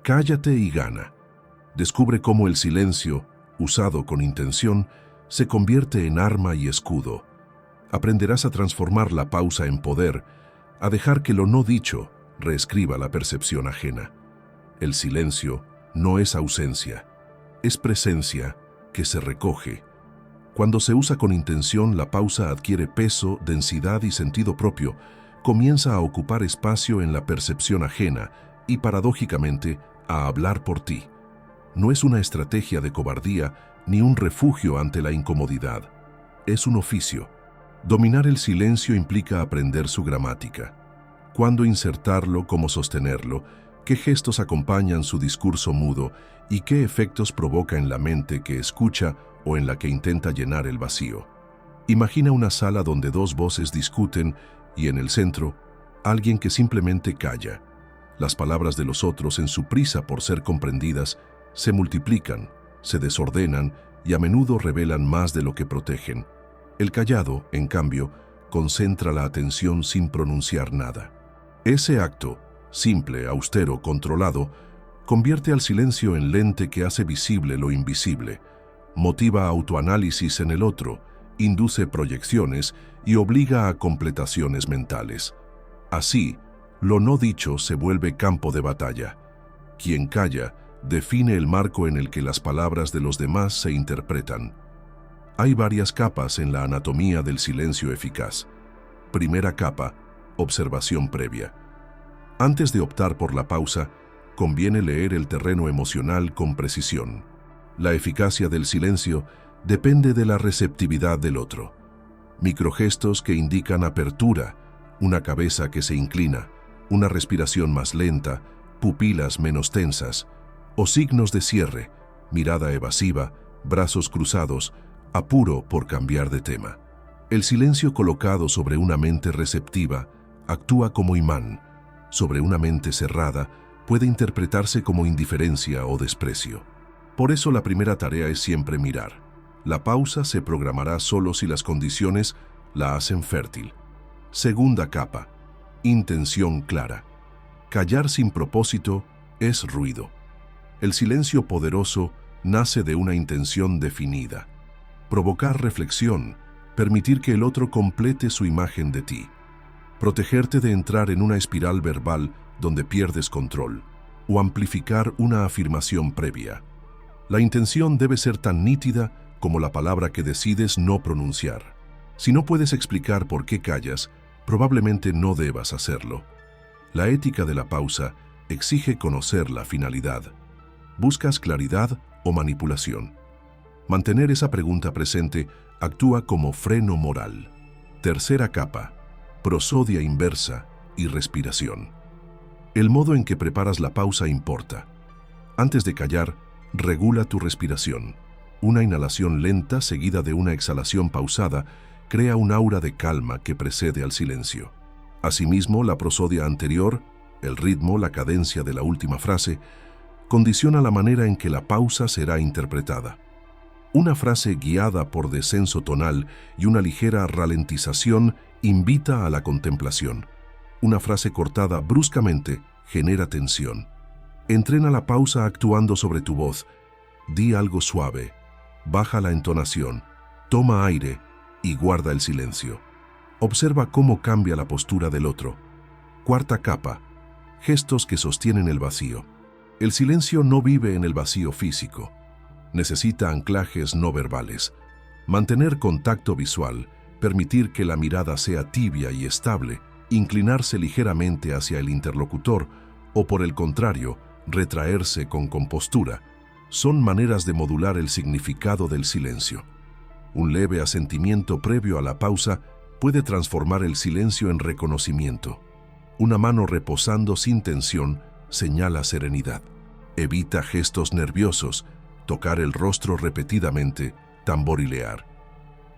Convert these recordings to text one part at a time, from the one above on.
Cállate y gana. Descubre cómo el silencio, usado con intención, se convierte en arma y escudo. Aprenderás a transformar la pausa en poder, a dejar que lo no dicho reescriba la percepción ajena. El silencio no es ausencia, es presencia que se recoge. Cuando se usa con intención, la pausa adquiere peso, densidad y sentido propio, comienza a ocupar espacio en la percepción ajena y, paradójicamente, a hablar por ti. No es una estrategia de cobardía ni un refugio ante la incomodidad. Es un oficio. Dominar el silencio implica aprender su gramática. Cuándo insertarlo, cómo sostenerlo, qué gestos acompañan su discurso mudo y qué efectos provoca en la mente que escucha o en la que intenta llenar el vacío. Imagina una sala donde dos voces discuten y en el centro, alguien que simplemente calla. Las palabras de los otros, en su prisa por ser comprendidas, se multiplican, se desordenan y a menudo revelan más de lo que protegen. El callado, en cambio, concentra la atención sin pronunciar nada. Ese acto, simple, austero, controlado, convierte al silencio en lente que hace visible lo invisible, motiva autoanálisis en el otro, induce proyecciones y obliga a completaciones mentales. Así, lo no dicho se vuelve campo de batalla. Quien calla define el marco en el que las palabras de los demás se interpretan. Hay varias capas en la anatomía del silencio eficaz. Primera capa, observación previa. Antes de optar por la pausa, conviene leer el terreno emocional con precisión. La eficacia del silencio depende de la receptividad del otro. Microgestos que indican apertura, una cabeza que se inclina, una respiración más lenta, pupilas menos tensas, o signos de cierre, mirada evasiva, brazos cruzados, apuro por cambiar de tema. El silencio colocado sobre una mente receptiva actúa como imán. Sobre una mente cerrada puede interpretarse como indiferencia o desprecio. Por eso la primera tarea es siempre mirar. La pausa se programará solo si las condiciones la hacen fértil. Segunda capa, intención clara. Callar sin propósito es ruido. El silencio poderoso nace de una intención definida. Provocar reflexión, permitir que el otro complete su imagen de ti. Protegerte de entrar en una espiral verbal donde pierdes control, o amplificar una afirmación previa. La intención debe ser tan nítida como la palabra que decides no pronunciar. Si no puedes explicar por qué callas, probablemente no debas hacerlo. La ética de la pausa exige conocer la finalidad. ¿Buscas claridad o manipulación? Mantener esa pregunta presente actúa como freno moral. Tercera capa, prosodia inversa y respiración. El modo en que preparas la pausa importa. Antes de callar, regula tu respiración. Una inhalación lenta seguida de una exhalación pausada crea un aura de calma que precede al silencio. Asimismo, la prosodia anterior, el ritmo, la cadencia de la última frase, condiciona la manera en que la pausa será interpretada. Una frase guiada por descenso tonal y una ligera ralentización invita a la contemplación. Una frase cortada bruscamente genera tensión. Entrena la pausa actuando sobre tu voz. Di algo suave, baja la entonación, toma aire y guarda el silencio. Observa cómo cambia la postura del otro. Cuarta capa, gestos que sostienen el vacío. El silencio no vive en el vacío físico. Necesita anclajes no verbales. Mantener contacto visual, permitir que la mirada sea tibia y estable, inclinarse ligeramente hacia el interlocutor o, por el contrario, retraerse con compostura, son maneras de modular el significado del silencio. Un leve asentimiento previo a la pausa puede transformar el silencio en reconocimiento. Una mano reposando sin tensión señala serenidad. Evita gestos nerviosos, tocar el rostro repetidamente, tamborilear.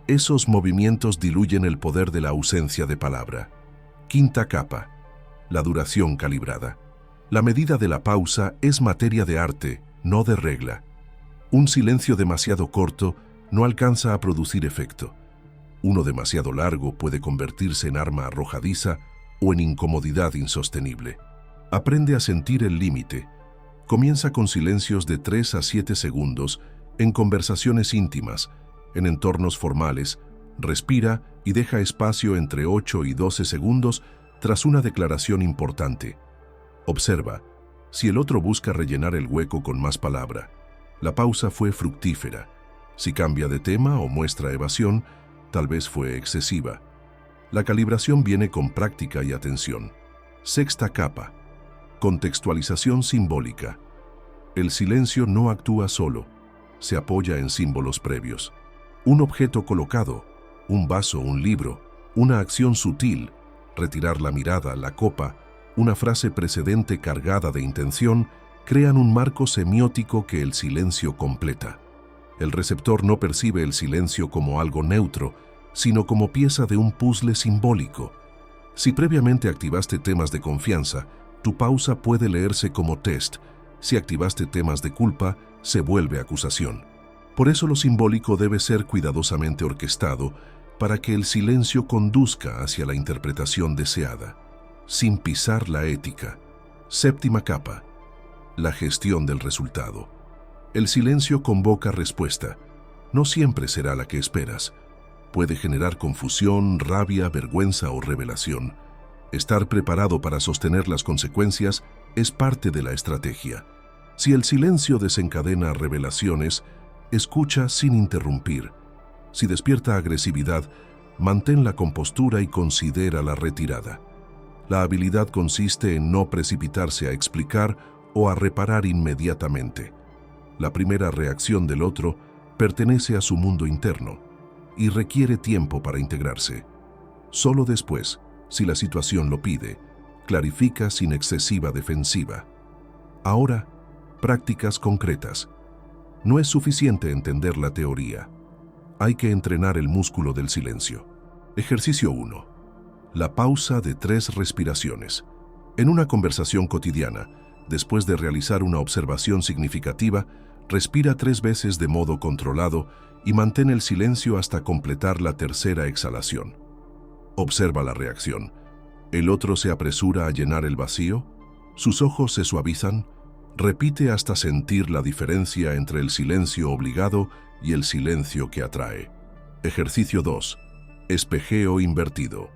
Esos movimientos diluyen el poder de la ausencia de palabra. Quinta capa, la duración calibrada. La medida de la pausa es materia de arte, no de regla. Un silencio demasiado corto no alcanza a producir efecto. Uno demasiado largo puede convertirse en arma arrojadiza o en incomodidad insostenible. Aprende a sentir el límite. Comienza con silencios de 3 a 7 segundos en conversaciones íntimas, en entornos formales. Respira y deja espacio entre 8 y 12 segundos tras una declaración importante. Observa. Si el otro busca rellenar el hueco con más palabra, la pausa fue fructífera. Si cambia de tema o muestra evasión, tal vez fue excesiva. La calibración viene con práctica y atención. Sexta capa. Contextualización simbólica. El silencio no actúa solo, se apoya en símbolos previos. Un objeto colocado, un vaso, un libro, una acción sutil, retirar la mirada, la copa, una frase precedente cargada de intención, crean un marco semiótico que el silencio completa. El receptor no percibe el silencio como algo neutro, sino como pieza de un puzzle simbólico. Si previamente activaste temas de confianza, tu pausa puede leerse como test. Si activaste temas de culpa, se vuelve acusación. Por eso lo simbólico debe ser cuidadosamente orquestado para que el silencio conduzca hacia la interpretación deseada, sin pisar la ética. Séptima capa. La gestión del resultado. El silencio convoca respuesta. No siempre será la que esperas. Puede generar confusión, rabia, vergüenza o revelación. Estar preparado para sostener las consecuencias es parte de la estrategia. Si el silencio desencadena revelaciones, escucha sin interrumpir. Si despierta agresividad, mantén la compostura y considera la retirada. La habilidad consiste en no precipitarse a explicar o a reparar inmediatamente. La primera reacción del otro pertenece a su mundo interno y requiere tiempo para integrarse. Solo después, si la situación lo pide, clarifica sin excesiva defensiva. Ahora, prácticas concretas. No es suficiente entender la teoría. Hay que entrenar el músculo del silencio. Ejercicio 1. La pausa de 3 respiraciones. En una conversación cotidiana, después de realizar una observación significativa, respira 3 veces de modo controlado y mantén el silencio hasta completar la tercera exhalación. Observa la reacción. ¿El otro se apresura a llenar el vacío? ¿Sus ojos se suavizan? Repite hasta sentir la diferencia entre el silencio obligado y el silencio que atrae. Ejercicio 2. Espejeo invertido.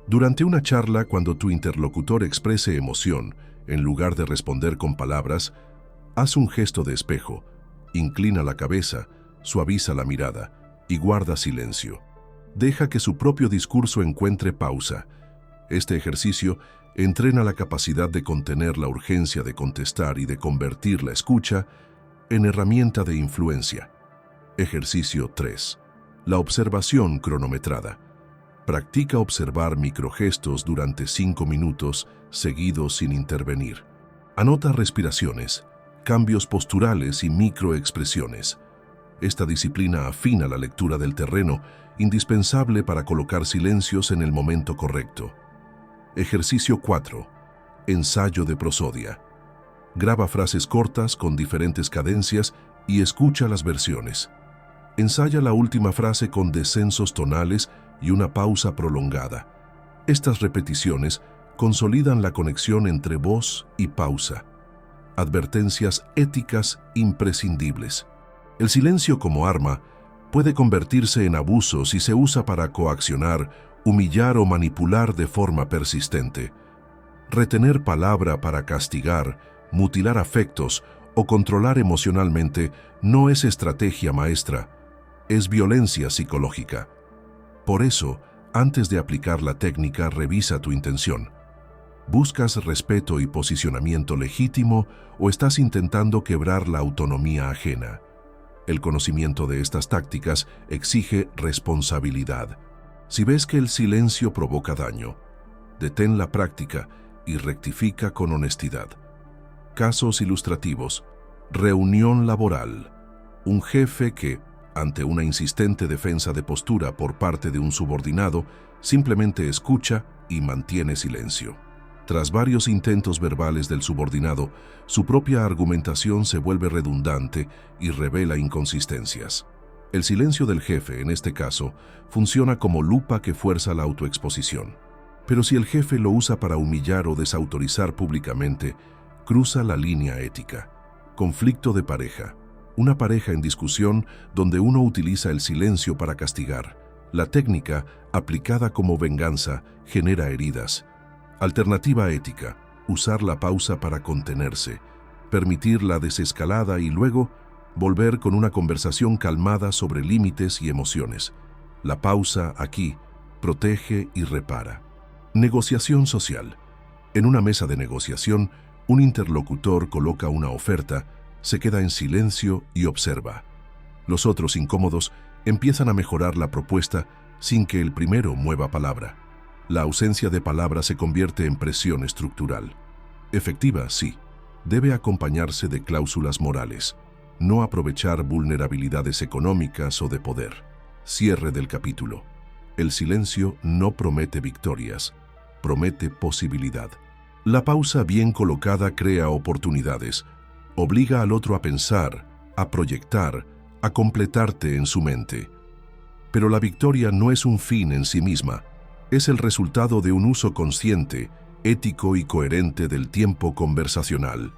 Durante una charla, cuando tu interlocutor exprese emoción, en lugar de responder con palabras, haz un gesto de espejo, inclina la cabeza, suaviza la mirada y guarda silencio. Deja que su propio discurso encuentre pausa. Este ejercicio entrena la capacidad de contener la urgencia de contestar y de convertir la escucha en herramienta de influencia. Ejercicio 3. La observación cronometrada. Practica observar microgestos durante 5 minutos seguidos sin intervenir. Anota respiraciones, cambios posturales y microexpresiones. Esta disciplina afina la lectura del terreno, indispensable para colocar silencios en el momento correcto. Ejercicio 4. Ensayo de prosodia. Graba frases cortas con diferentes cadencias y escucha las versiones. Ensaya la última frase con descensos tonales y una pausa prolongada. Estas repeticiones consolidan la conexión entre voz y pausa. Advertencias éticas imprescindibles. El silencio como arma puede convertirse en abuso si se usa para coaccionar, humillar o manipular de forma persistente. Retener palabra para castigar, mutilar afectos o controlar emocionalmente no es estrategia maestra, es violencia psicológica. Por eso, antes de aplicar la técnica, revisa tu intención. ¿Buscas respeto y posicionamiento legítimo o estás intentando quebrar la autonomía ajena? El conocimiento de estas tácticas exige responsabilidad. Si ves que el silencio provoca daño, detén la práctica y rectifica con honestidad. Casos ilustrativos. Reunión laboral. Un jefe que, ante una insistente defensa de postura por parte de un subordinado, simplemente escucha y mantiene silencio. Tras varios intentos verbales del subordinado, su propia argumentación se vuelve redundante y revela inconsistencias. El silencio del jefe, en este caso, funciona como lupa que fuerza la autoexposición. Pero si el jefe lo usa para humillar o desautorizar públicamente, cruza la línea ética. Conflicto de pareja. Una pareja en discusión donde uno utiliza el silencio para castigar. La técnica, aplicada como venganza, genera heridas. Alternativa ética. Usar la pausa para contenerse, permitir la desescalada y luego volver con una conversación calmada sobre límites y emociones. La pausa aquí protege y repara. Negociación social. En una mesa de negociación, un interlocutor coloca una oferta, se queda en silencio y observa. Los otros, incómodos, empiezan a mejorar la propuesta sin que el primero mueva palabra. La ausencia de palabra se convierte en presión estructural. Efectiva, sí. Debe acompañarse de cláusulas morales. No aprovechar vulnerabilidades económicas o de poder. Cierre del capítulo. El silencio no promete victorias, promete posibilidad. La pausa bien colocada crea oportunidades. Obliga al otro a pensar, a proyectar, a completarte en su mente. Pero la victoria no es un fin en sí misma. Es el resultado de un uso consciente, ético y coherente del tiempo conversacional.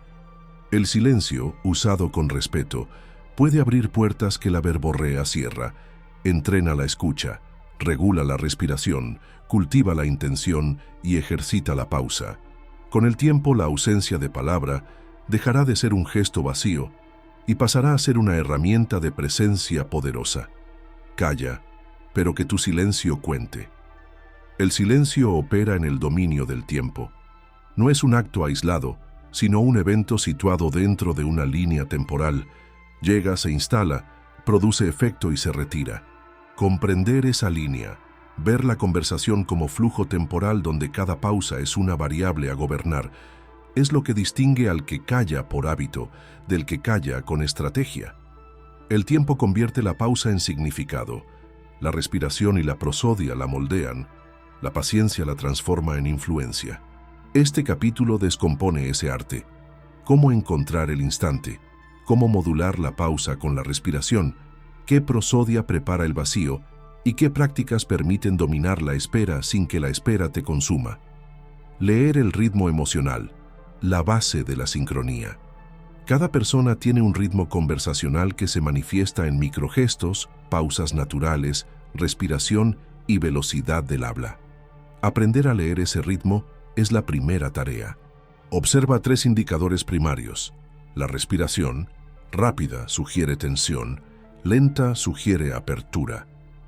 El silencio, usado con respeto, puede abrir puertas que la verborrea cierra. Entrena la escucha, regula la respiración, cultiva la intención y ejercita la pausa. Con el tiempo, la ausencia de palabra dejará de ser un gesto vacío y pasará a ser una herramienta de presencia poderosa. Calla, pero que tu silencio cuente. El silencio opera en el dominio del tiempo. No es un acto aislado, sino un evento situado dentro de una línea temporal. Llega, se instala, produce efecto y se retira. Comprender esa línea, ver la conversación como flujo temporal donde cada pausa es una variable a gobernar, es lo que distingue al que calla por hábito del que calla con estrategia. El tiempo convierte la pausa en significado. La respiración y la prosodia la moldean. La paciencia la transforma en influencia. Este capítulo descompone ese arte. Cómo encontrar el instante, cómo modular la pausa con la respiración, qué prosodia prepara el vacío y qué prácticas permiten dominar la espera sin que la espera te consuma. Leer el ritmo emocional, la base de la sincronía. Cada persona tiene un ritmo conversacional que se manifiesta en microgestos, pausas naturales, respiración y velocidad del habla. Aprender a leer ese ritmo es la primera tarea. Observa 3 indicadores primarios. La respiración, rápida, sugiere tensión, lenta, sugiere apertura.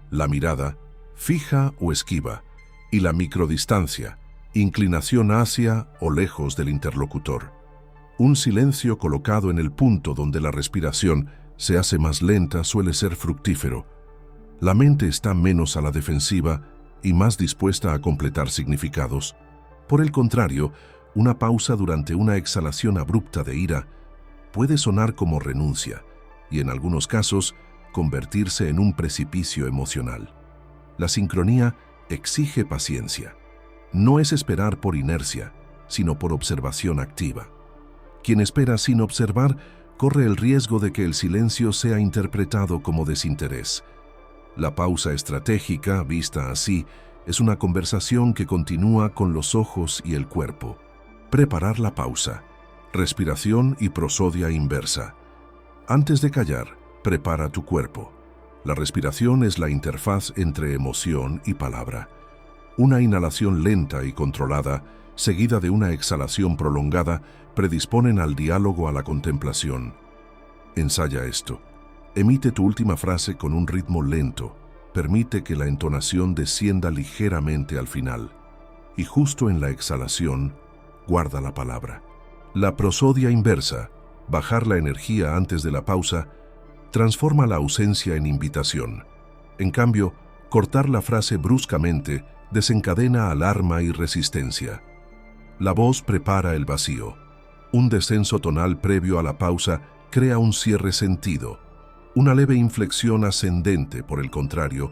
La mirada, fija o esquiva. Y la microdistancia, inclinación hacia o lejos del interlocutor. Un silencio colocado en el punto donde la respiración se hace más lenta suele ser fructífero. La mente está menos a la defensiva y más dispuesta a completar significados. Por el contrario, una pausa durante una exhalación abrupta de ira puede sonar como renuncia y, en algunos casos, convertirse en un precipicio emocional. La sincronía exige paciencia. No es esperar por inercia, sino por observación activa. Quien espera sin observar corre el riesgo de que el silencio sea interpretado como desinterés. La pausa estratégica, vista así, es una conversación que continúa con los ojos y el cuerpo. Preparar la pausa. Respiración y prosodia inversa. Antes de callar, prepara tu cuerpo. La respiración es la interfaz entre emoción y palabra. Una inhalación lenta y controlada, seguida de una exhalación prolongada, predisponen al diálogo, a la contemplación. Ensaya esto. Emite tu última frase con un ritmo lento. Permite que la entonación descienda ligeramente al final. Y justo en la exhalación, guarda la palabra. La prosodia inversa, bajar la energía antes de la pausa, transforma la ausencia en invitación. En cambio, cortar la frase bruscamente desencadena alarma y resistencia. La voz prepara el vacío. Un descenso tonal previo a la pausa crea un cierre sentido. Una leve inflexión ascendente, por el contrario,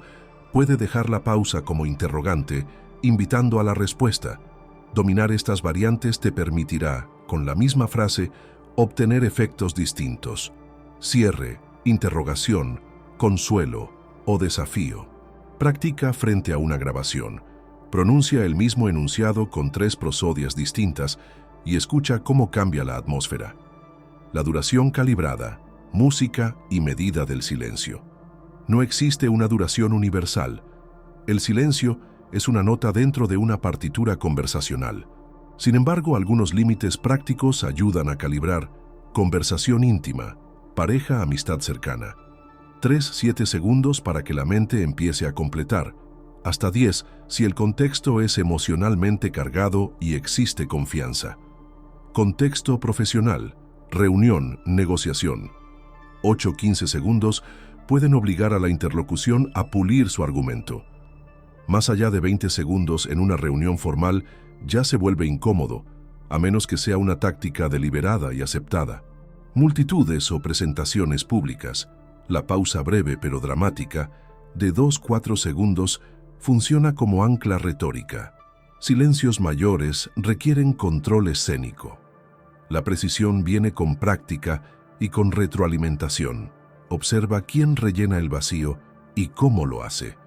puede dejar la pausa como interrogante, invitando a la respuesta. Dominar estas variantes te permitirá, con la misma frase, obtener efectos distintos. Cierre, interrogación, consuelo o desafío. Practica frente a una grabación. Pronuncia el mismo enunciado con 3 prosodias distintas y escucha cómo cambia la atmósfera. La duración calibrada, música y medida del silencio. No existe una duración universal. El silencio es una nota dentro de una partitura conversacional. Sin embargo, algunos límites prácticos ayudan a calibrar conversación íntima, pareja, amistad cercana. 3-7 segundos para que la mente empiece a completar. Hasta 10 si el contexto es emocionalmente cargado y existe confianza. Contexto profesional, reunión, negociación. 8-15 segundos pueden obligar a la interlocución a pulir su argumento. Más allá de 20 segundos en una reunión formal ya se vuelve incómodo, a menos que sea una táctica deliberada y aceptada. Multitudes o presentaciones públicas. La pausa breve pero dramática, de 2-4 segundos, funciona como ancla retórica. Silencios mayores requieren control escénico. La precisión viene con práctica y con retroalimentación. Observa quién rellena el vacío y cómo lo hace.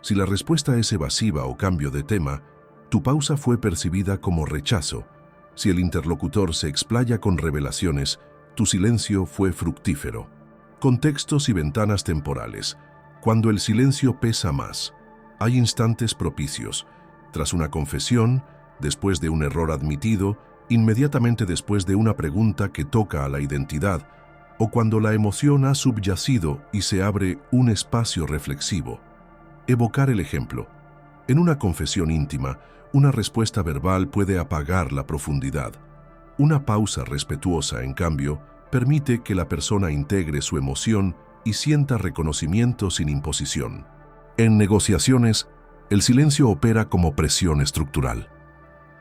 Si la respuesta es evasiva o cambio de tema, tu pausa fue percibida como rechazo. Si el interlocutor se explaya con revelaciones, tu silencio fue fructífero. Contextos y ventanas temporales. Cuando el silencio pesa más, hay instantes propicios. Tras una confesión, después de un error admitido, inmediatamente después de una pregunta que toca a la identidad, o cuando la emoción ha subyacido y se abre un espacio reflexivo. Evocar el ejemplo. En una confesión íntima, una respuesta verbal puede apagar la profundidad. Una pausa respetuosa, en cambio, permite que la persona integre su emoción y sienta reconocimiento sin imposición. En negociaciones, el silencio opera como presión estructural.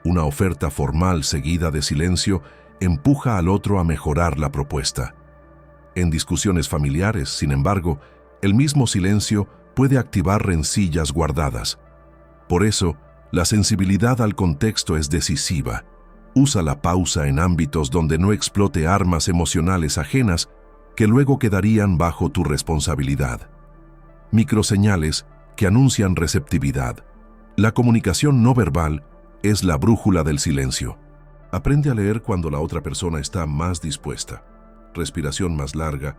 Una oferta formal seguida de silencio empuja al otro a mejorar la propuesta. En discusiones familiares, sin embargo, el mismo silencio puede activar rencillas guardadas. Por eso, la sensibilidad al contexto es decisiva. Usa la pausa en ámbitos donde no explote armas emocionales ajenas que luego quedarían bajo tu responsabilidad. Microseñales que anuncian receptividad. La comunicación no verbal es la brújula del silencio. Aprende a leer cuando la otra persona está más dispuesta. Respiración más larga,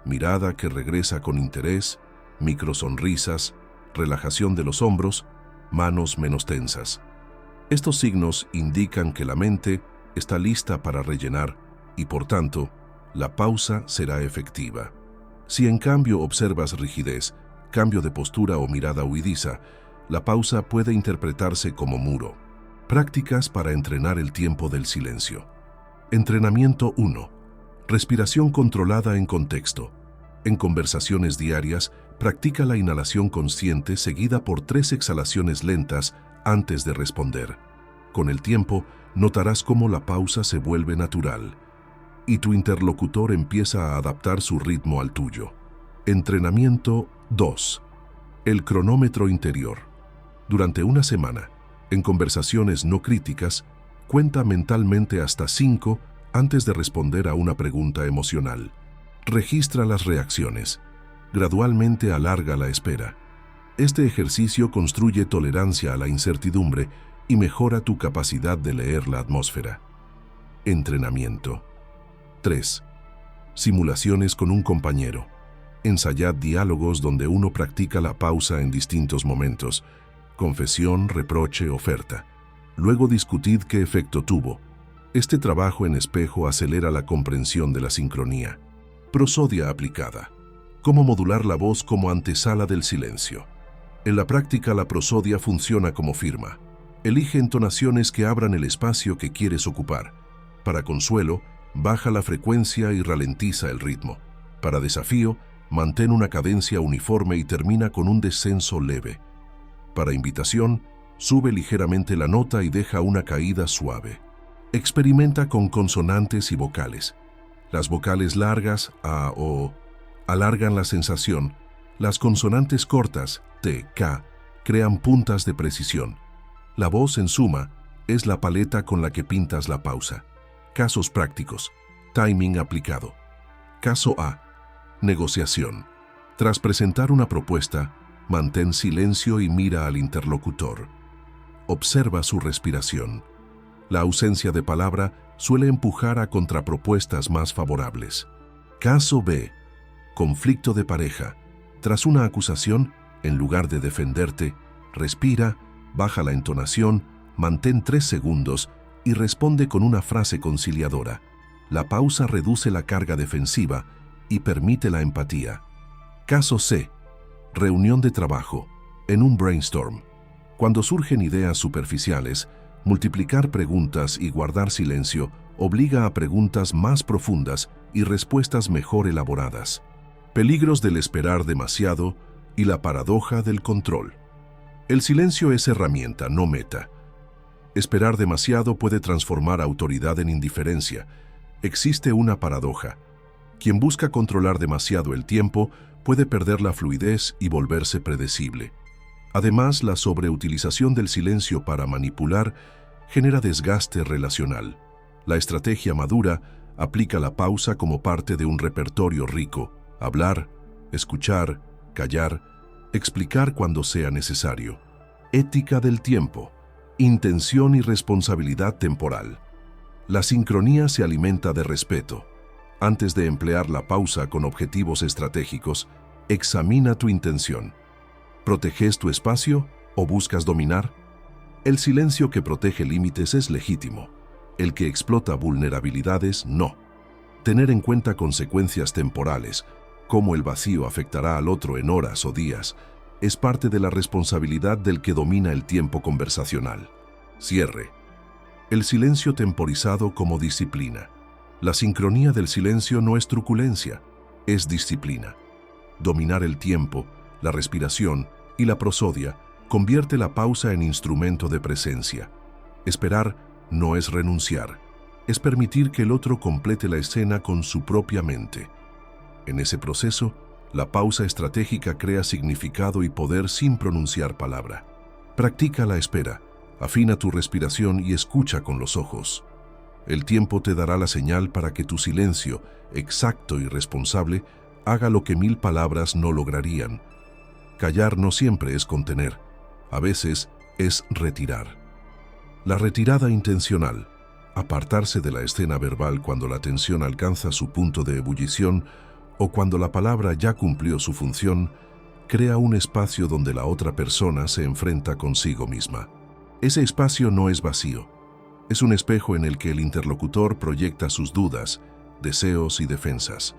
mirada que regresa con interés, microsonrisas, relajación de los hombros, manos menos tensas. Estos signos indican que la mente está lista para rellenar y, por tanto, la pausa será efectiva. Si en cambio observas rigidez, cambio de postura o mirada huidiza, la pausa puede interpretarse como muro. Prácticas para entrenar el tiempo del silencio. Entrenamiento 1. Respiración controlada en contexto. En conversaciones diarias, practica la inhalación consciente seguida por 3 exhalaciones lentas antes de responder. Con el tiempo, notarás cómo la pausa se vuelve natural y tu interlocutor empieza a adaptar su ritmo al tuyo. Entrenamiento 2. El cronómetro interior. Durante una semana, en conversaciones no críticas, cuenta mentalmente hasta 5 antes de responder a una pregunta emocional. Registra las reacciones. Gradualmente alarga la espera. Este ejercicio construye tolerancia a la incertidumbre y mejora tu capacidad de leer la atmósfera. Entrenamiento. 3. Simulaciones con un compañero. Ensayad diálogos donde uno practica la pausa en distintos momentos. Confesión, reproche, oferta. Luego discutid qué efecto tuvo. Este trabajo en espejo acelera la comprensión de la sincronía. Prosodia aplicada. Cómo modular la voz como antesala del silencio. En la práctica, la prosodia funciona como firma. Elige entonaciones que abran el espacio que quieres ocupar. Para consuelo, baja la frecuencia y ralentiza el ritmo. Para desafío, mantén una cadencia uniforme y termina con un descenso leve. Para invitación, sube ligeramente la nota y deja una caída suave. Experimenta con consonantes y vocales. Las vocales largas, a, o, alargan la sensación. Las consonantes cortas, t, k, crean puntas de precisión. La voz, en suma, es la paleta con la que pintas la pausa. Casos prácticos. Timing aplicado. Caso A. Negociación. Tras presentar una propuesta, mantén silencio y mira al interlocutor. Observa su respiración. La ausencia de palabra suele empujar a contrapropuestas más favorables. Caso B. Conflicto de pareja. Tras una acusación, en lugar de defenderte, respira, baja la entonación, mantén 3 segundos y responde con una frase conciliadora. La pausa reduce la carga defensiva y permite la empatía. Caso C. Reunión de trabajo. En un brainstorm. Cuando surgen ideas superficiales, multiplicar preguntas y guardar silencio obliga a preguntas más profundas y respuestas mejor elaboradas. Peligros del esperar demasiado y la paradoja del control. El silencio es herramienta, no meta. Esperar demasiado puede transformar autoridad en indiferencia. Existe una paradoja. Quien busca controlar demasiado el tiempo puede perder la fluidez y volverse predecible. Además, la sobreutilización del silencio para manipular genera desgaste relacional. La estrategia madura aplica la pausa como parte de un repertorio rico: hablar, escuchar, callar, explicar cuando sea necesario. Ética del tiempo, intención y responsabilidad temporal. La sincronía se alimenta de respeto. Antes de emplear la pausa con objetivos estratégicos, examina tu intención. ¿Proteges tu espacio o buscas dominar? El silencio que protege límites es legítimo. El que explota vulnerabilidades, no. Tener en cuenta consecuencias temporales, cómo el vacío afectará al otro en horas o días, es parte de la responsabilidad del que domina el tiempo conversacional. Cierre. El silencio temporizado como disciplina. La sincronía del silencio no es truculencia, es disciplina. Dominar el tiempo, la respiración y la prosodia convierte la pausa en instrumento de presencia. Esperar no es renunciar, es permitir que el otro complete la escena con su propia mente. En ese proceso, la pausa estratégica crea significado y poder sin pronunciar palabra. Practica la espera, afina tu respiración y escucha con los ojos. El tiempo te dará la señal para que tu silencio, exacto y responsable, haga lo que 1000 palabras no lograrían. Callar no siempre es contener, a veces es retirar. La retirada intencional, apartarse de la escena verbal cuando la tensión alcanza su punto de ebullición o cuando la palabra ya cumplió su función, crea un espacio donde la otra persona se enfrenta consigo misma. Ese espacio no es vacío, es un espejo en el que el interlocutor proyecta sus dudas, deseos y defensas.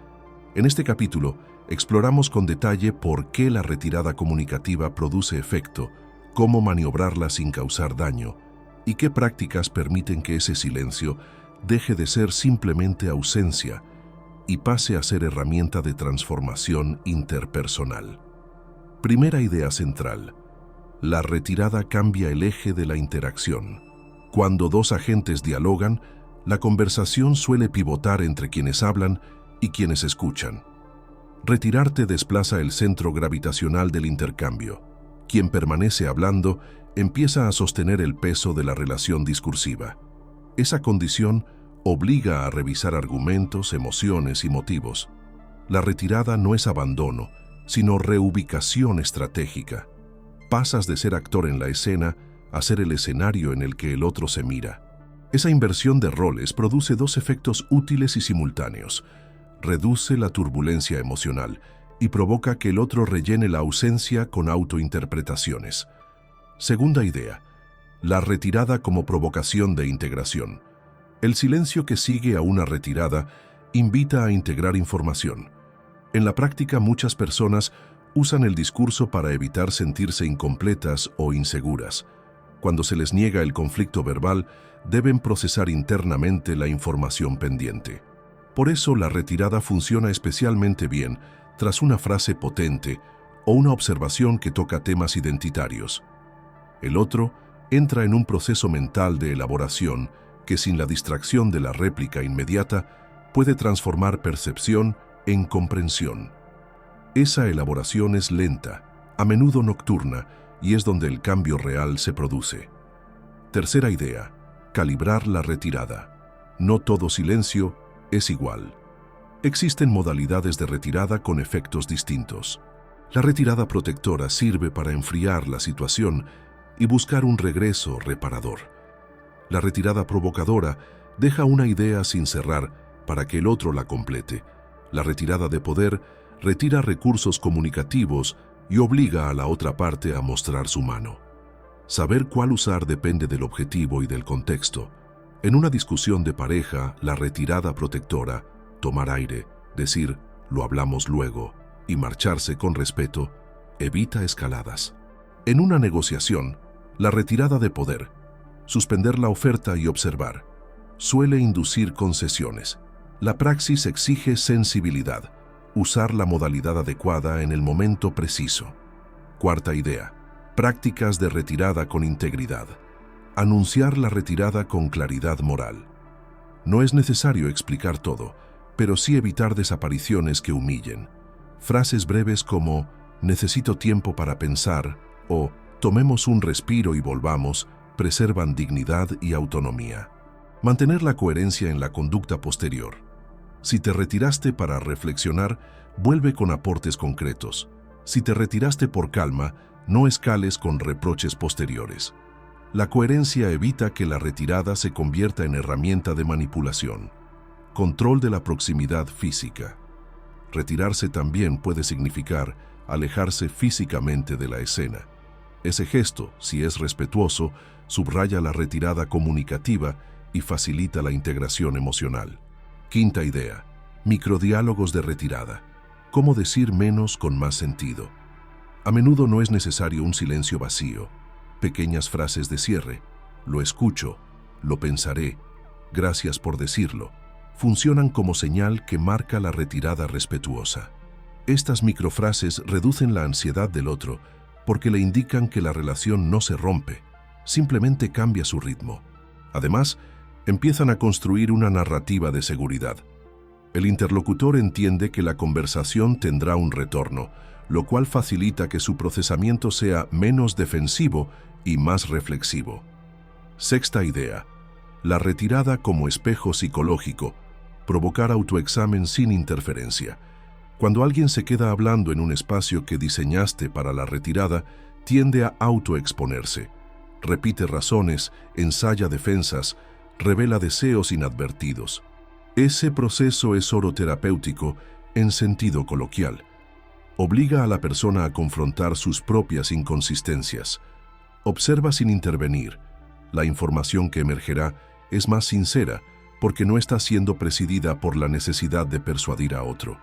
En este capítulo, exploramos con detalle por qué la retirada comunicativa produce efecto, cómo maniobrarla sin causar daño, y qué prácticas permiten que ese silencio deje de ser simplemente ausencia y pase a ser herramienta de transformación interpersonal. Primera idea central. La retirada cambia el eje de la interacción. Cuando dos agentes dialogan, la conversación suele pivotar entre quienes hablan y quienes escuchan. Retirarte desplaza el centro gravitacional del intercambio. Quien permanece hablando empieza a sostener el peso de la relación discursiva. Esa condición obliga a revisar argumentos, emociones y motivos. La retirada no es abandono, sino reubicación estratégica. Pasas de ser actor en la escena a ser el escenario en el que el otro se mira. Esa inversión de roles produce 2 efectos útiles y simultáneos. Reduce la turbulencia emocional y provoca que el otro rellene la ausencia con autointerpretaciones. Segunda idea, la retirada como provocación de integración. El silencio que sigue a una retirada invita a integrar información. En la práctica, muchas personas usan el discurso para evitar sentirse incompletas o inseguras. Cuando se les niega el conflicto verbal, deben procesar internamente la información pendiente. Por eso, la retirada funciona especialmente bien tras una frase potente o una observación que toca temas identitarios. El otro entra en un proceso mental de elaboración que, sin la distracción de la réplica inmediata, puede transformar percepción en comprensión. Esa elaboración es lenta, a menudo nocturna, y es donde el cambio real se produce. Tercera idea, calibrar la retirada. No todo silencio es igual. Existen modalidades de retirada con efectos distintos. La retirada protectora sirve para enfriar la situación y buscar un regreso reparador. La retirada provocadora Deja una idea sin cerrar para que el otro la complete. La retirada de poder retira recursos comunicativos y obliga a la otra parte a mostrar su mano. Saber cuál usar depende del objetivo y del contexto. En una discusión de pareja, la retirada protectora, tomar aire, decir «lo hablamos luego» y marcharse con respeto, evita escaladas. En una negociación, la retirada de poder, suspender la oferta y observar, suele inducir concesiones. La praxis exige sensibilidad, usar la modalidad adecuada en el momento preciso. Cuarta idea, prácticas de retirada con integridad. Anunciar la retirada con claridad moral. No es necesario explicar todo, pero sí evitar desapariciones que humillen. Frases breves como «necesito tiempo para pensar» o «tomemos un respiro y volvamos» preservan dignidad y autonomía. Mantener la coherencia en la conducta posterior. Si te retiraste para reflexionar, vuelve con aportes concretos. Si te retiraste por calma, no escales con reproches posteriores. La coherencia evita que la retirada se convierta en herramienta de manipulación. Control de la proximidad física. Retirarse también puede significar alejarse físicamente de la escena. Ese gesto, si es respetuoso, subraya la retirada comunicativa y facilita la integración emocional. Quinta idea, microdiálogos de retirada. ¿Cómo decir menos con más sentido? A menudo no es necesario un silencio vacío. Pequeñas frases de cierre, lo escucho, lo pensaré, gracias por decirlo, funcionan como señal que marca la retirada respetuosa. Estas microfrases reducen la ansiedad del otro porque le indican que la relación no se rompe, simplemente cambia su ritmo. Además, empiezan a construir una narrativa de seguridad. El interlocutor entiende que la conversación tendrá un retorno, lo cual facilita que su procesamiento sea menos defensivo y más reflexivo. Sexta idea, la retirada como espejo psicológico, provocar autoexamen sin interferencia. Cuando alguien se queda hablando en un espacio que diseñaste para la retirada, tiende a autoexponerse. Repite razones, ensaya defensas, revela deseos inadvertidos. Ese proceso es oroterapéutico en sentido coloquial. Obliga a la persona a confrontar sus propias inconsistencias. Observa sin intervenir. La información que emergerá es más sincera porque no está siendo presidida por la necesidad de persuadir a otro.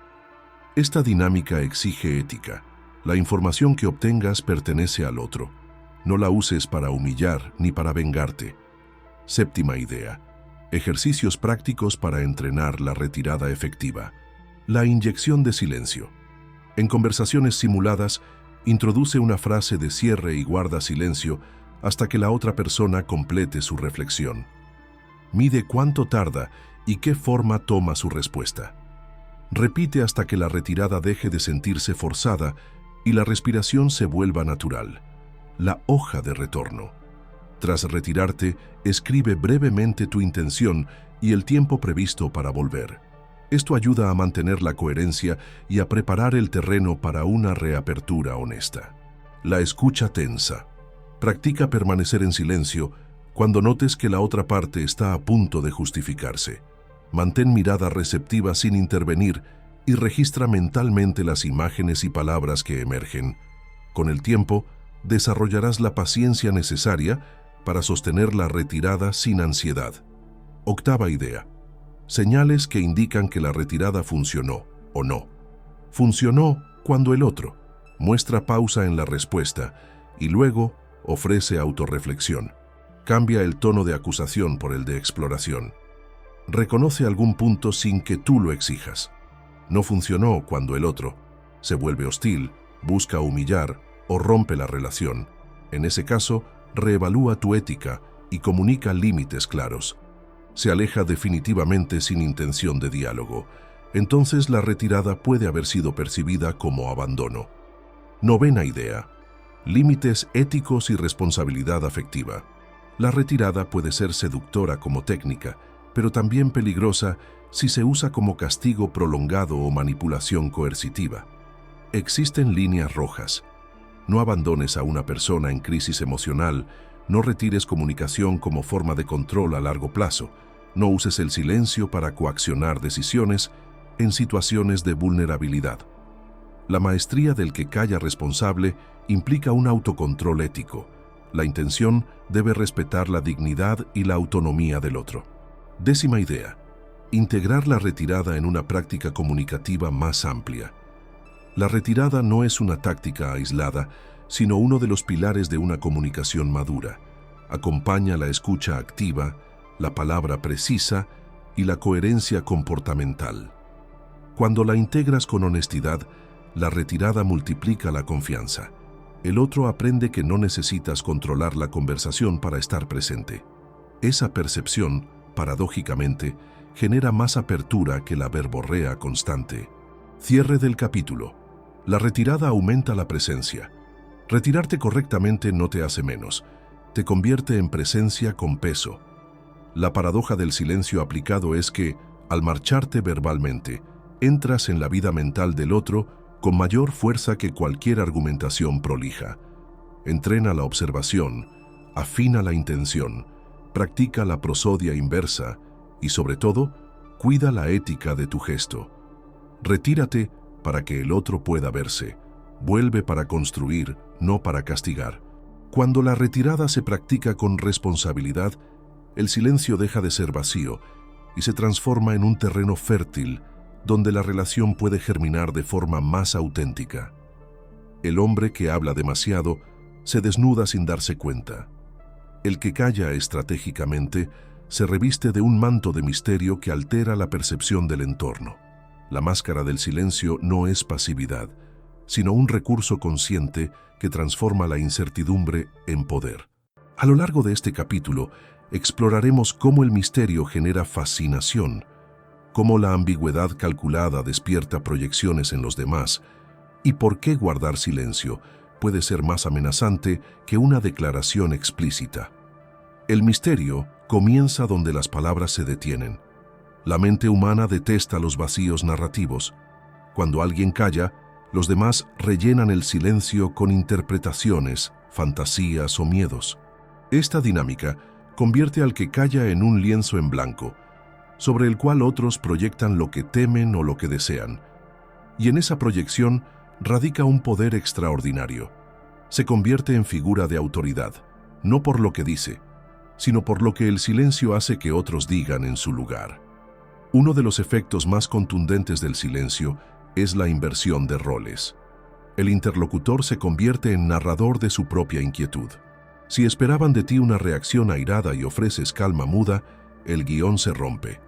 Esta dinámica exige ética. La información que obtengas pertenece al otro. No la uses para humillar ni para vengarte. Séptima idea. Ejercicios prácticos para entrenar la retirada efectiva. La inyección de silencio. En conversaciones simuladas, introduce una frase de cierre y guarda silencio hasta que la otra persona complete su reflexión. Mide cuánto tarda y qué forma toma su respuesta. Repite hasta que la retirada deje de sentirse forzada y la respiración se vuelva natural. La hoja de retorno. Tras retirarte, escribe brevemente tu intención y el tiempo previsto para volver. Esto ayuda a mantener la coherencia y a preparar el terreno para una reapertura honesta. La escucha tensa. Practica permanecer en silencio cuando notes que la otra parte está a punto de justificarse. Mantén mirada receptiva sin intervenir y registra mentalmente las imágenes y palabras que emergen. Con el tiempo, desarrollarás la paciencia necesaria para sostener la retirada sin ansiedad. Octava idea. Señales que indican que la retirada funcionó o no. Funcionó cuando el otro muestra pausa en la respuesta y luego ofrece autorreflexión. Cambia el tono de acusación por el de exploración. Reconoce algún punto sin que tú lo exijas. No funcionó cuando el otro se vuelve hostil, busca humillar o rompe la relación. En ese caso, reevalúa tu ética y comunica límites claros. Se aleja definitivamente sin intención de diálogo. Entonces la retirada puede haber sido percibida como abandono. Novena idea. Límites éticos y responsabilidad afectiva. La retirada puede ser seductora como técnica, pero también peligrosa si se usa como castigo prolongado o manipulación coercitiva. Existen líneas rojas. No abandones a una persona en crisis emocional, no retires comunicación como forma de control a largo plazo. No uses el silencio para coaccionar decisiones en situaciones de vulnerabilidad. La maestría del que calla responsable implica un autocontrol ético. La intención debe respetar la dignidad y la autonomía del otro. 10ª idea. Integrar la retirada en una práctica comunicativa más amplia. La retirada no es una táctica aislada, sino uno de los pilares de una comunicación madura. Acompaña la escucha activa, la palabra precisa y la coherencia comportamental. Cuando la integras con honestidad, la retirada multiplica la confianza. El otro aprende que no necesitas controlar la conversación para estar presente. Esa percepción, paradójicamente, genera más apertura que la verborrea constante. Cierre del capítulo. La retirada aumenta la presencia. Retirarte correctamente no te hace menos, te convierte en presencia con peso. La paradoja del silencio aplicado es que, al marcharte verbalmente, entras en la vida mental del otro con mayor fuerza que cualquier argumentación prolija. Entrena la observación, afina la intención, practica la prosodia inversa y, sobre todo, cuida la ética de tu gesto. Retírate para que el otro pueda verse. Vuelve para construir, no para castigar. Cuando la retirada se practica con responsabilidad, el silencio deja de ser vacío y se transforma en un terreno fértil donde la relación puede germinar de forma más auténtica. El hombre que habla demasiado se desnuda sin darse cuenta. El que calla estratégicamente se reviste de un manto de misterio que altera la percepción del entorno. La máscara del silencio no es pasividad, sino un recurso consciente que transforma la incertidumbre en poder. A lo largo de este capítulo, exploraremos cómo el misterio genera fascinación, cómo la ambigüedad calculada despierta proyecciones en los demás y por qué guardar silencio puede ser más amenazante que una declaración explícita. El misterio comienza donde las palabras se detienen. La mente humana detesta los vacíos narrativos. Cuando alguien calla, los demás rellenan el silencio con interpretaciones, fantasías o miedos. Esta dinámica convierte al que calla en un lienzo en blanco, sobre el cual otros proyectan lo que temen o lo que desean. Y en esa proyección radica un poder extraordinario. Se convierte en figura de autoridad, no por lo que dice, sino por lo que el silencio hace que otros digan en su lugar. Uno de los efectos más contundentes del silencio es la inversión de roles. El interlocutor se convierte en narrador de su propia inquietud. Si esperaban de ti una reacción airada y ofreces calma muda, el guión se rompe.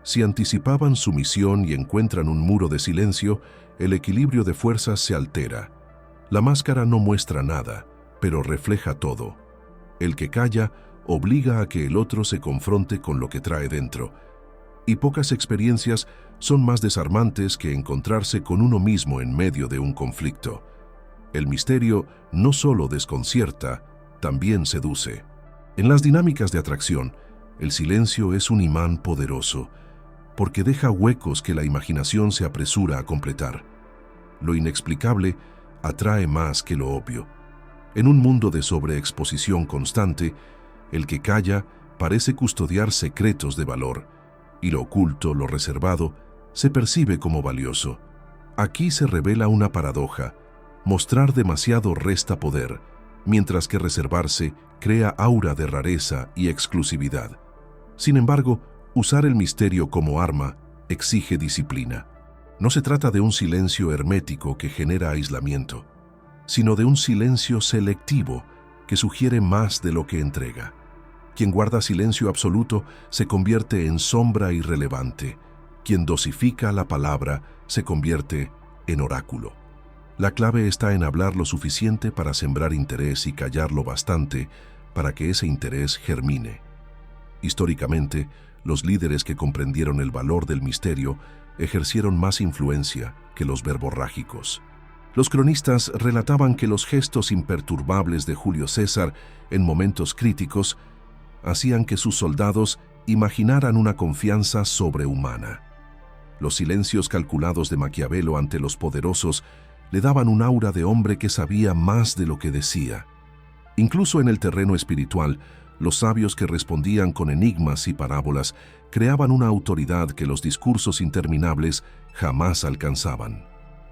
Si anticipaban sumisión y encuentran un muro de silencio, el equilibrio de fuerzas se altera. La máscara no muestra nada, pero refleja todo. El que calla obliga a que el otro se confronte con lo que trae dentro. Y pocas experiencias son más desarmantes que encontrarse con uno mismo en medio de un conflicto. El misterio no solo desconcierta, también seduce. En las dinámicas de atracción, el silencio es un imán poderoso, porque deja huecos que la imaginación se apresura a completar. Lo inexplicable atrae más que lo obvio. En un mundo de sobreexposición constante, el que calla parece custodiar secretos de valor, y lo oculto, lo reservado, se percibe como valioso. Aquí se revela una paradoja. Mostrar demasiado resta poder, mientras que reservarse crea aura de rareza y exclusividad. Sin embargo, usar el misterio como arma exige disciplina. No se trata de un silencio hermético que genera aislamiento, sino de un silencio selectivo que sugiere más de lo que entrega. Quien guarda silencio absoluto se convierte en sombra irrelevante. Quien dosifica la palabra se convierte en oráculo. La clave está en hablar lo suficiente para sembrar interés y callar lo bastante para que ese interés germine. Históricamente, los líderes que comprendieron el valor del misterio ejercieron más influencia que los verborrágicos. Los cronistas relataban que los gestos imperturbables de Julio César en momentos críticos hacían que sus soldados imaginaran una confianza sobrehumana. Los silencios calculados de Maquiavelo ante los poderosos le daban un aura de hombre que sabía más de lo que decía. Incluso en el terreno espiritual, Los sabios que respondían con enigmas y parábolas creaban una autoridad que los discursos interminables jamás alcanzaban.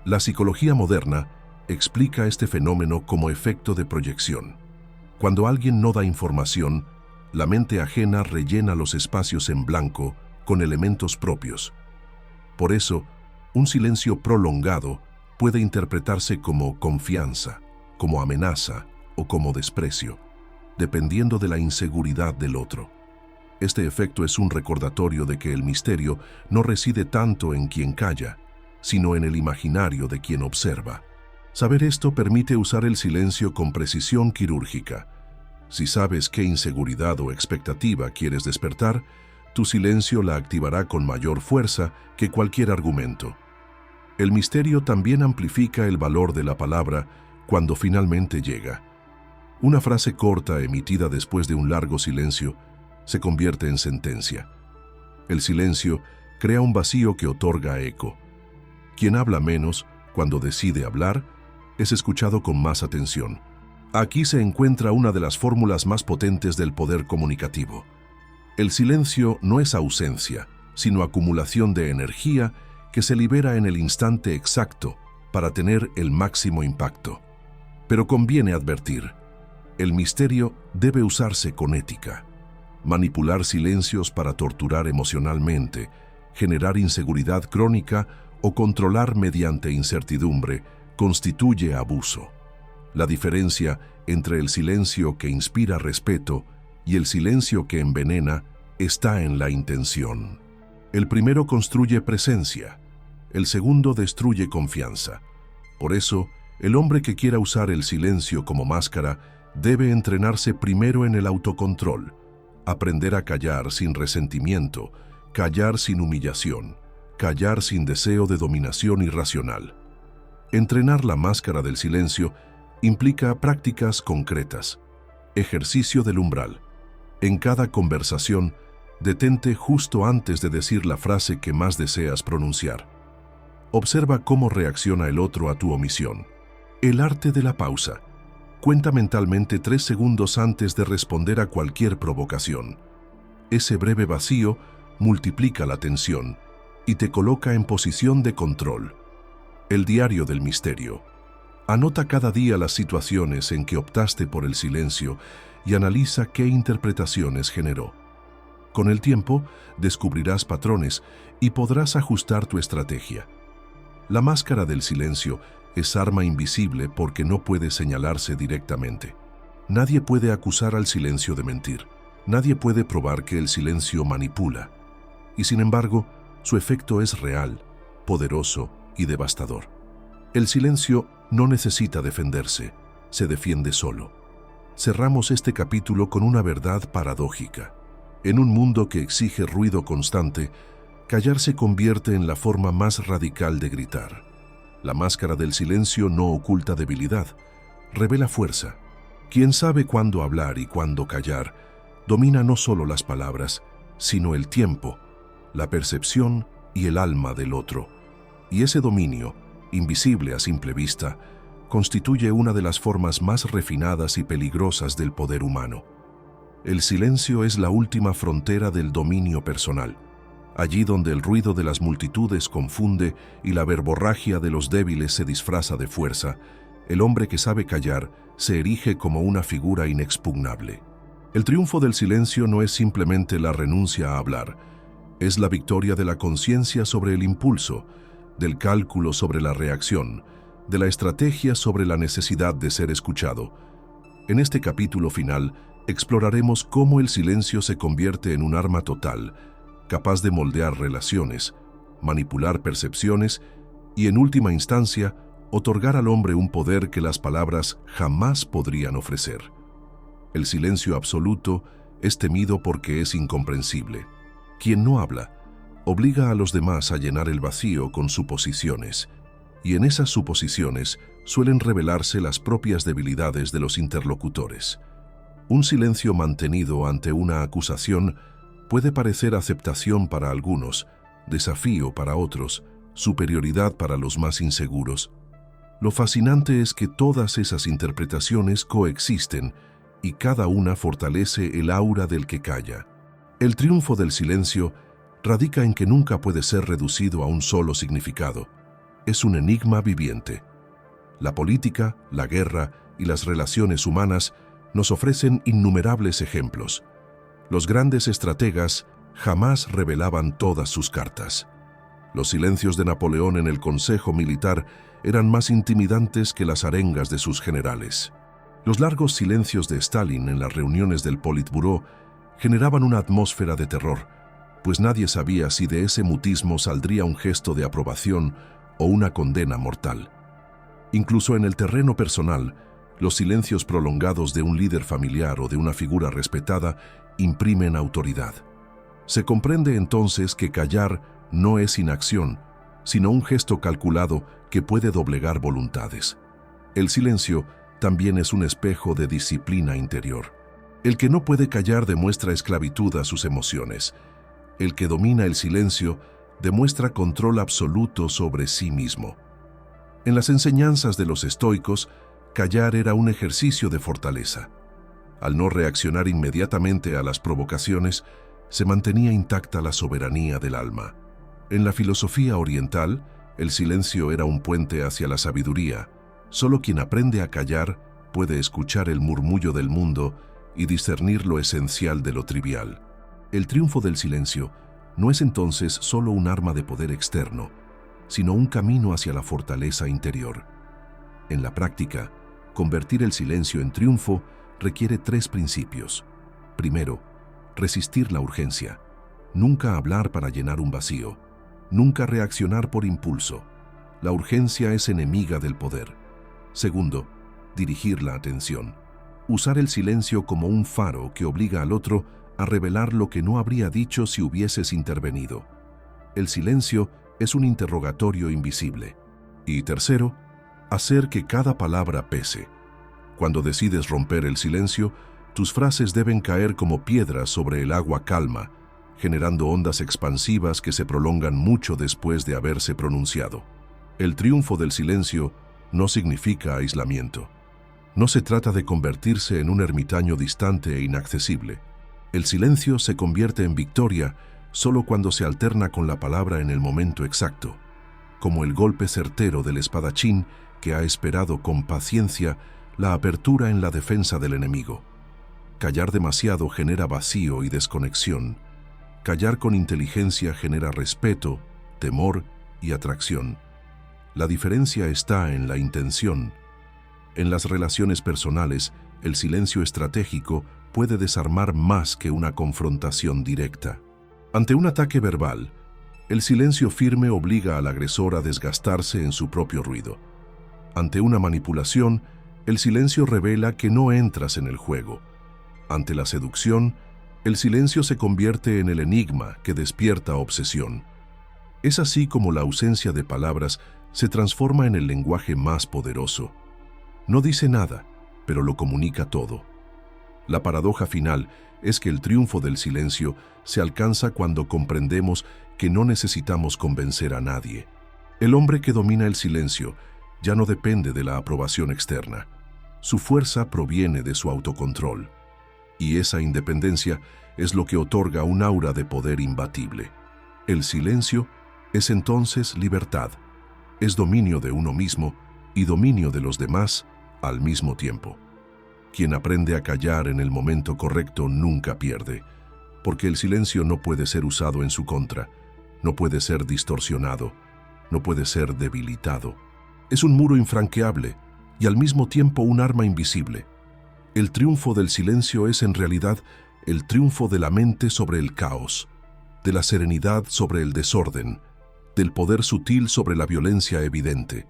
La psicología moderna explica este fenómeno como efecto de proyección. Cuando alguien no da información, la mente ajena rellena los espacios en blanco con elementos propios. Por eso, un silencio prolongado puede interpretarse como confianza, como amenaza o como desprecio, dependiendo de la inseguridad del otro. Este efecto es un recordatorio de que el misterio no reside tanto en quien calla, sino en el imaginario de quien observa. Saber esto permite usar el silencio con precisión quirúrgica. Si sabes qué inseguridad o expectativa quieres despertar, tu silencio la activará con mayor fuerza que cualquier argumento. El misterio también amplifica el valor de la palabra cuando finalmente llega. Una frase corta emitida después de un largo silencio se convierte en sentencia. El silencio crea un vacío que otorga eco. Quien habla menos, cuando decide hablar, es escuchado con más atención. Aquí se encuentra una de las fórmulas más potentes del poder comunicativo. El silencio no es ausencia, sino acumulación de energía que se libera en el instante exacto para tener el máximo impacto. Pero conviene advertir, el misterio debe usarse con ética. Manipular silencios para torturar emocionalmente, generar inseguridad crónica o controlar mediante incertidumbre constituye abuso. La diferencia entre el silencio que inspira respeto y el silencio que envenena está en la intención. El primero construye presencia, el segundo destruye confianza. Por eso, el hombre que quiera usar el silencio como máscara debe entrenarse primero en el autocontrol, aprender a callar sin resentimiento, callar sin humillación, callar sin deseo de dominación irracional. Entrenar la máscara del silencio implica prácticas concretas. Ejercicio del umbral. En cada conversación, detente justo antes de decir la frase que más deseas pronunciar. Observa cómo reacciona el otro a tu omisión. El arte de la pausa. Cuenta mentalmente 3 segundos antes de responder a cualquier provocación. Ese breve vacío multiplica la tensión y te coloca en posición de control. El diario del misterio. Anota cada día las situaciones en que optaste por el silencio y analiza qué interpretaciones generó. Con el tiempo, descubrirás patrones y podrás ajustar tu estrategia. La máscara del silencio es arma invisible porque no puede señalarse directamente. Nadie puede acusar al silencio de mentir. Nadie puede probar que el silencio manipula. Y sin embargo, su efecto es real, poderoso y devastador. El silencio no necesita defenderse, se defiende solo. Cerramos este capítulo con una verdad paradójica. En un mundo que exige ruido constante, callar se convierte en la forma más radical de gritar. La máscara del silencio no oculta debilidad, revela fuerza. Quien sabe cuándo hablar y cuándo callar, domina no solo las palabras, sino el tiempo, la percepción y el alma del otro. Y ese dominio, invisible a simple vista, constituye una de las formas más refinadas y peligrosas del poder humano. El silencio es la última frontera del dominio personal. Allí donde el ruido de las multitudes confunde y la verborragia de los débiles se disfraza de fuerza, el hombre que sabe callar se erige como una figura inexpugnable. El triunfo del silencio no es simplemente la renuncia a hablar, es la victoria de la conciencia sobre el impulso, del cálculo sobre la reacción, de la estrategia sobre la necesidad de ser escuchado. En este capítulo final, exploraremos cómo el silencio se convierte en un arma total, capaz de moldear relaciones, manipular percepciones y, en última instancia, otorgar al hombre un poder que las palabras jamás podrían ofrecer. El silencio absoluto es temido porque es incomprensible. Quien no habla obliga a los demás a llenar el vacío con suposiciones, y en esas suposiciones suelen revelarse las propias debilidades de los interlocutores. Un silencio mantenido ante una acusación puede parecer aceptación para algunos, desafío para otros, superioridad para los más inseguros. Lo fascinante es que todas esas interpretaciones coexisten y cada una fortalece el aura del que calla. El triunfo del silencio radica en que nunca puede ser reducido a un solo significado. Es un enigma viviente. La política, la guerra y las relaciones humanas nos ofrecen innumerables ejemplos. Los grandes estrategas jamás revelaban todas sus cartas. Los silencios de Napoleón en el Consejo Militar eran más intimidantes que las arengas de sus generales. Los largos silencios de Stalin en las reuniones del Politburó generaban una atmósfera de terror, pues nadie sabía si de ese mutismo saldría un gesto de aprobación o una condena mortal. Incluso en el terreno personal, los silencios prolongados de un líder familiar o de una figura respetada imprimen autoridad. Se comprende entonces que callar no es inacción, sino un gesto calculado que puede doblegar voluntades. El silencio también es un espejo de disciplina interior. El que no puede callar demuestra esclavitud a sus emociones. El que domina el silencio demuestra control absoluto sobre sí mismo. En las enseñanzas de los estoicos, callar era un ejercicio de fortaleza. Al no reaccionar inmediatamente a las provocaciones, se mantenía intacta la soberanía del alma. En la filosofía oriental, el silencio era un puente hacia la sabiduría. Solo quien aprende a callar puede escuchar el murmullo del mundo y discernir lo esencial de lo trivial. El triunfo del silencio no es entonces solo un arma de poder externo, sino un camino hacia la fortaleza interior. En la práctica, convertir el silencio en triunfo requiere 3 principios. Primero, resistir la urgencia. Nunca hablar para llenar un vacío. Nunca reaccionar por impulso. La urgencia es enemiga del poder. Segundo, dirigir la atención. Usar el silencio como un faro que obliga al otro a revelar lo que no habría dicho si hubieses intervenido. El silencio es un interrogatorio invisible. Y tercero, hacer que cada palabra pese. Cuando decides romper el silencio, tus frases deben caer como piedras sobre el agua calma, generando ondas expansivas que se prolongan mucho después de haberse pronunciado. El triunfo del silencio no significa aislamiento. No se trata de convertirse en un ermitaño distante e inaccesible. El silencio se convierte en victoria solo cuando se alterna con la palabra en el momento exacto, como el golpe certero del espadachín que ha esperado con paciencia la apertura en la defensa del enemigo. Callar demasiado genera vacío y desconexión. Callar con inteligencia genera respeto, temor y atracción. La diferencia está en la intención. En las relaciones personales, el silencio estratégico puede desarmar más que una confrontación directa. Ante un ataque verbal, el silencio firme obliga al agresor a desgastarse en su propio ruido. Ante una manipulación, el silencio revela que no entras en el juego. Ante la seducción, el silencio se convierte en el enigma que despierta obsesión. Es así como la ausencia de palabras se transforma en el lenguaje más poderoso. No dice nada, pero lo comunica todo. La paradoja final es que el triunfo del silencio se alcanza cuando comprendemos que no necesitamos convencer a nadie. El hombre que domina el silencio ya no depende de la aprobación externa. Su fuerza proviene de su autocontrol. Y esa independencia es lo que otorga un aura de poder imbatible. El silencio es entonces libertad, es dominio de uno mismo y dominio de los demás al mismo tiempo. Quien aprende a callar en el momento correcto nunca pierde, porque el silencio no puede ser usado en su contra, no puede ser distorsionado, no puede ser debilitado. Es un muro infranqueable y al mismo tiempo un arma invisible. El triunfo del silencio es en realidad el triunfo de la mente sobre el caos, de la serenidad sobre el desorden, del poder sutil sobre la violencia evidente.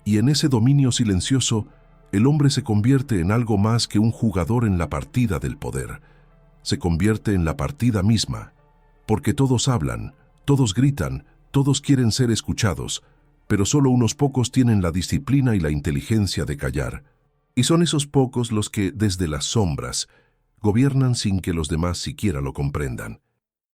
Y en ese dominio silencioso, el hombre se convierte en algo más que un jugador en la partida del poder. Se convierte en la partida misma, porque todos hablan, todos gritan, todos quieren ser escuchados, pero solo unos pocos tienen la disciplina y la inteligencia de callar. Y son esos pocos los que, desde las sombras, gobiernan sin que los demás siquiera lo comprendan.